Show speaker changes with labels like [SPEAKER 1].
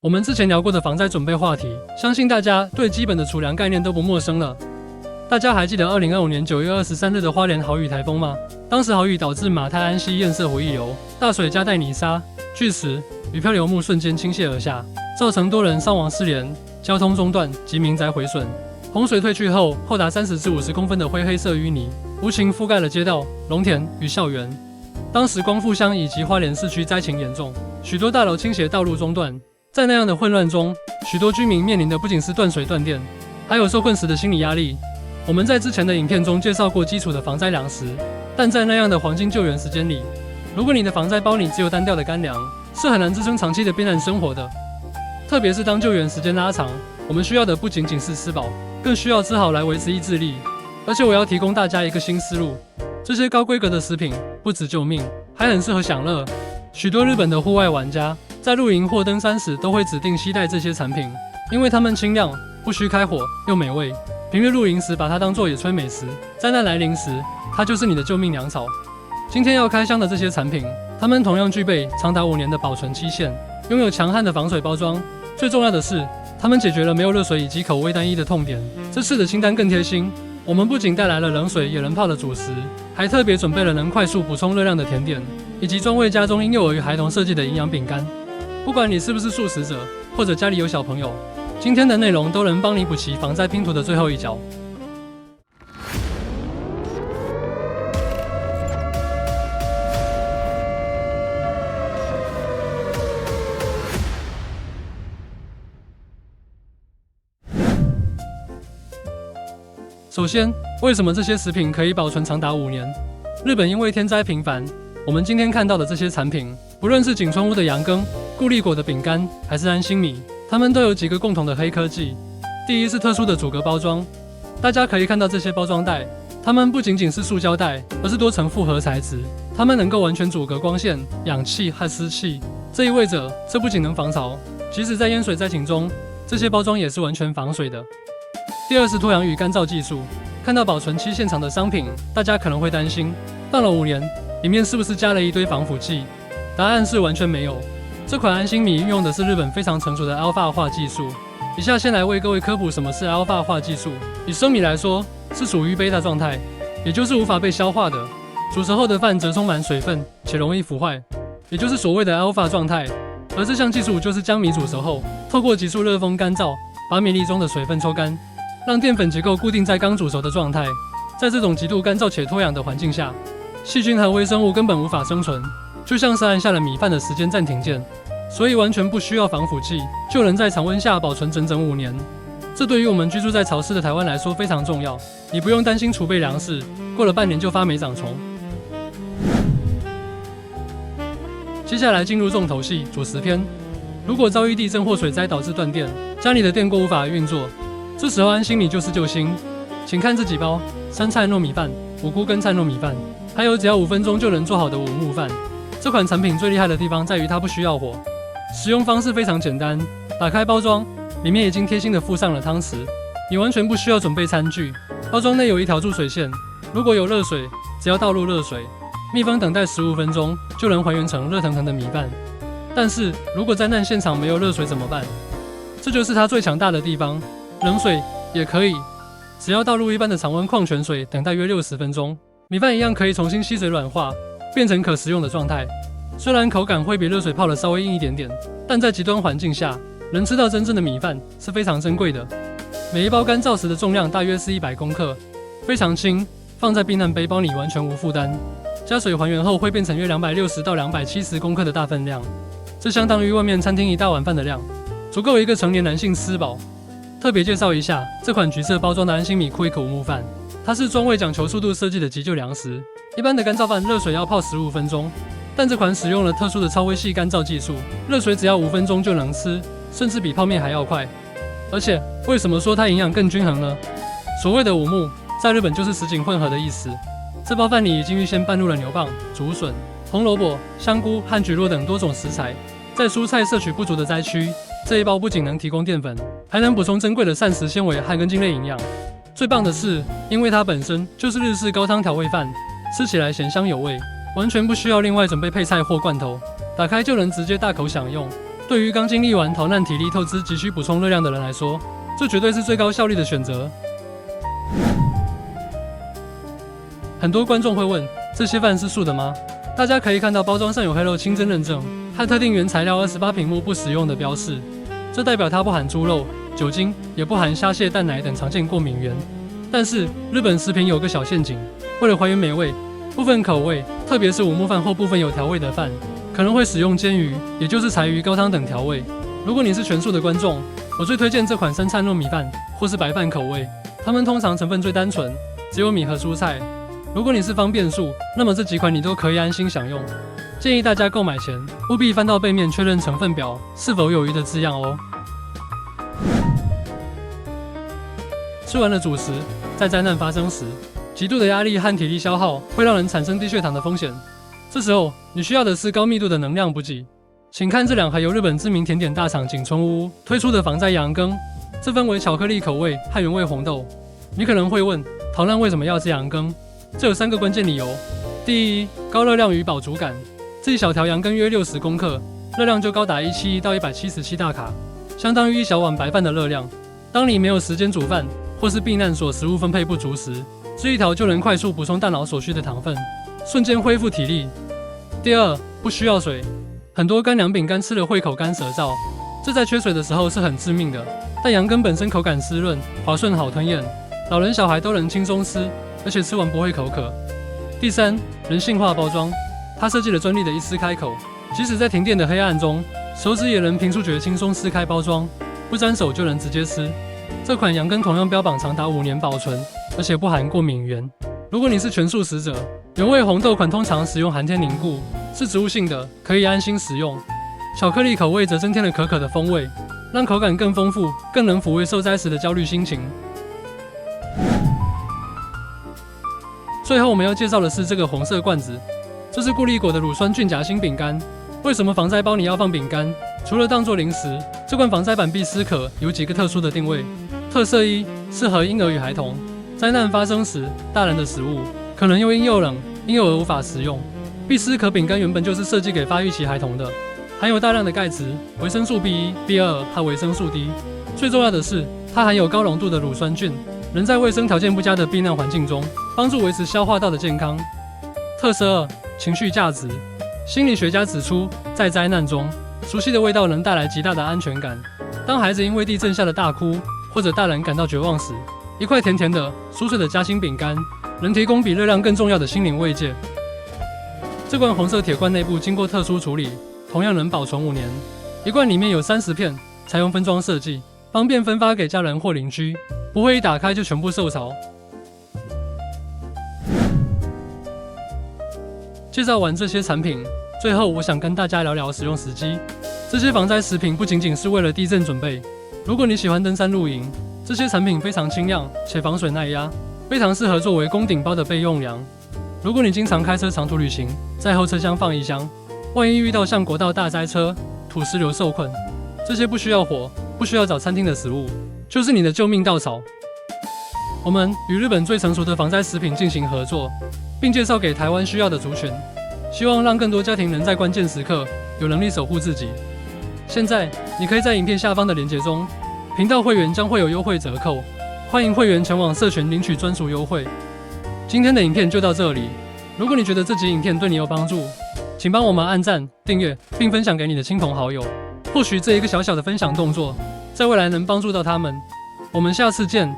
[SPEAKER 1] 我们之前聊过的防灾准备话题，相信大家对基本的储粮概念都不陌生了。大家还记得2025年9月23日的花莲豪雨台风吗？当时豪雨导致马太安溪堰塞湖溢流，大水夹带泥沙，巨石与漂流木瞬间倾泻而下，造成多人伤亡失联，交通中断及民宅毁损。洪水退去后，厚达30至50公分的灰黑色淤泥无情覆盖了街道、农田与校园。当时光复乡以及花莲市区灾情严重，许多大楼倾斜，道路中断。在那样的混乱中，许多居民面临的不仅是断水断电，还有受困时的心理压力。我们在之前的影片中介绍过基础的防灾粮食，但在那样的黄金救援时间里，如果你的防灾包里只有单调的干粮，是很难支撑长期的避难生活的。特别是当救援时间拉长，我们需要的不仅仅是吃饱，更需要吃好来维持意志力。而且我要提供大家一个新思路，这些高规格的食品不止救命，还很适合享乐。许多日本的户外玩家在露营或登山时都会指定携带这些产品，因为它们轻量，不需开火，又美味。平日露营时把它当作野炊美食，灾难来临时，它就是你的救命粮草。今天要开箱的这些产品，它们同样具备长达5年的保存期限，拥有强悍的防水包装。最重要的是，它们解决了没有热水以及口味单一的痛点。这次的清单更贴心，我们不仅带来了冷水也能泡的主食，还特别准备了能快速补充热量的甜点，以及专为家中婴幼儿与孩童设计的营养饼干。不管你是不是素食者，或者家里有小朋友，今天的内容都能帮你补齐防灾拼图的最后一角。首先，为什么这些食品可以保存长达5年？日本因为天灾频繁，我们今天看到的这些产品，不论是景村屋的羊羹、固力果的饼干，还是安心米，它们都有几个共同的黑科技。第一是特殊的阻隔包装，大家可以看到这些包装袋，它们不仅仅是塑胶袋，而是多层复合材质，它们能够完全阻隔光线、氧气和湿气。这意味着，这不仅能防潮，即使在淹水灾情中，这些包装也是完全防水的。第二是脱氧与干燥技术，看到保存期限长的商品，大家可能会担心，放了5年，里面是不是加了一堆防腐剂？答案是完全没有。这款安心米运用的是日本非常成熟的 Alpha 化技术。以下先来为各位科普什么是 Alpha 化技术。以生米来说，是属于贝塔状态，也就是无法被消化的。煮熟后的饭则充满水分且容易腐坏，也就是所谓的 Alpha 状态。而这项技术就是将米煮熟后，透过急速热风干燥，把米粒中的水分抽干，让淀粉结构固定在刚煮熟的状态。在这种极度干燥且脱氧的环境下，细菌和微生物根本无法生存，就像是按下了米饭的时间暂停键。所以完全不需要防腐剂，就能在常温下保存整整5年。这对于我们居住在潮湿的台湾来说非常重要，你不用担心储备粮食过了半年就发霉长虫。接下来进入重头戏主食篇。如果遭遇地震或水灾导致断电，家里的电锅无法运作，这时候安心米就是救星。请看这几包生菜糯米饭、五菇根菜糯米饭，还有只要5分钟就能做好的五木饭。这款产品最厉害的地方在于它不需要火，使用方式非常简单。打开包装，里面已经贴心的附上了汤匙，你完全不需要准备餐具。包装内有一条注水线，如果有热水，只要倒入热水，密封等待15分钟，就能还原成热腾腾的米饭。但是如果灾难现场没有热水怎么办？这就是它最强大的地方。冷水也可以，只要倒入一般的常温矿泉水，等待约60分钟，米饭一样可以重新吸水软化，变成可食用的状态。虽然口感会比热水泡的稍微硬一点点，但在极端环境下，能吃到真正的米饭是非常珍贵的。每一包干燥时的重量大约是100公克，非常轻，放在避难背包里完全无负担。加水还原后会变成约260到270公克的大分量，这相当于外面餐厅一大碗饭的量，足够一个成年男性吃饱。特别介绍一下这款橘色包装的安心米 Quick 五木饭，它是专为讲求速度设计的急救粮食。一般的干燥饭热水要泡15分钟，但这款使用了特殊的超微细干燥技术，热水只要5分钟就能吃，甚至比泡面还要快。而且为什么说它营养更均衡呢？所谓的五木在日本就是什锦混合的意思。这包饭里已经预先拌入了牛蒡、竹笋、红萝卜、香菇和蒟蒻等多种食材。在蔬菜摄取不足的灾区，这一包不仅能提供淀粉，还能补充珍贵的膳食纤维和根茎类营养。最棒的是，因为它本身就是日式高汤调味饭，吃起来咸香有味，完全不需要另外准备配菜或罐头，打开就能直接大口享用。对于刚经历完逃难、体力透支、急需补充热量的人来说，这绝对是最高效率的选择。很多观众会问，这些饭是素的吗？大家可以看到包装上有黑肉清真认证和特定原材料28品目不使用的标示，这代表它不含猪肉、酒精，也不含虾蟹、蛋奶等常见过敏原。但是日本食品有个小陷阱，为了还原美味，部分口味，特别是五木饭或部分有调味的饭，可能会使用煎鱼，也就是柴鱼、高汤等调味。如果你是全素的观众，我最推荐这款生菜糯米饭或是白饭口味，它们通常成分最单纯，只有米和蔬菜。如果你是方便素，那么这几款你都可以安心享用。建议大家购买前务必翻到背面确认成分表是否有鱼的字样哦。吃完了主食，在灾难发生时，极度的压力和体力消耗会让人产生低血糖的风险。这时候你需要的是高密度的能量补给。请看这两盒由日本知名甜点大厂景村屋推出的防灾羊羹，这分为巧克力口味和原味红豆。你可能会问，逃难为什么要吃羊羹？这有3个关键理由。第一，高热量与饱足感。这一小条羊羹约60公克，热量就高达171到177大卡，相当于1小碗白饭的热量。当你没有时间煮饭，或是避难所食物分配不足时，这一条就能快速补充大脑所需的糖分，瞬间恢复体力。第二，不需要水。很多干粮饼干吃了会口干舌燥，这在缺水的时候是很致命的。但羊羹本身口感湿润、滑顺、好吞咽，老人小孩都能轻松吃，而且吃完不会口渴。第三，人性化包装。它设计了专利的一撕开口，即使在停电的黑暗中，手指也能凭触觉轻松撕开包装，不沾手就能直接吃。这款羊羹同样标榜长达5年保存，而且不含过敏原。如果你是全素食者，原味红豆款通常使用寒天凝固，是植物性的，可以安心食用。巧克力口味则增添了可可的风味，让口感更丰富，更能抚慰受灾时的焦虑心情。最后我们要介绍的是这个红色罐子，这是固力果的乳酸菌夹心饼干。为什么防灾包里要放饼干？除了当作零食，这罐防灾版必思可有几个特殊的定位。特色一，适合婴儿与孩童。灾难发生时，大人的食物可能又因幼冷，婴幼儿无法食用。必思可饼干原本就是设计给发育期孩童的，含有大量的钙质、维生素 B1、B2和维生素 D。最重要的是，它含有高浓度的乳酸菌，能在卫生条件不佳的避难环境中，帮助维持消化道的健康。特色二，情绪价值。心理学家指出，在灾难中，熟悉的味道能带来极大的安全感。当孩子因为地震吓得大哭，或者大人感到绝望时，一块甜甜的、酥脆的夹心饼干，能提供比热量更重要的心灵慰藉。这罐红色铁罐内部经过特殊处理，同样能保存5年。一罐里面有30片，采用分装设计，方便分发给家人或邻居，不会一打开就全部受潮。介绍完这些产品，最后我想跟大家聊聊使用时机。这些防灾食品不仅仅是为了地震准备，如果你喜欢登山露营，这些产品非常轻量且防水耐压，非常适合作为攻顶包的备用粮。如果你经常开车长途旅行，在后车厢放一箱，万一遇到像国道大塞车、土石流受困，这些不需要火、不需要找餐厅的食物，就是你的救命稻草。我们与日本最成熟的防灾食品进行合作，并介绍给台湾需要的族群，希望让更多家庭能在关键时刻有能力守护自己。现在你可以在影片下方的链接中，频道会员将会有优惠折扣，欢迎会员前往社群领取专属优惠。今天的影片就到这里，如果你觉得这集影片对你有帮助，请帮我们按赞、订阅，并分享给你的亲朋好友。或许这一个小小的分享动作，在未来能帮助到他们。我们下次见。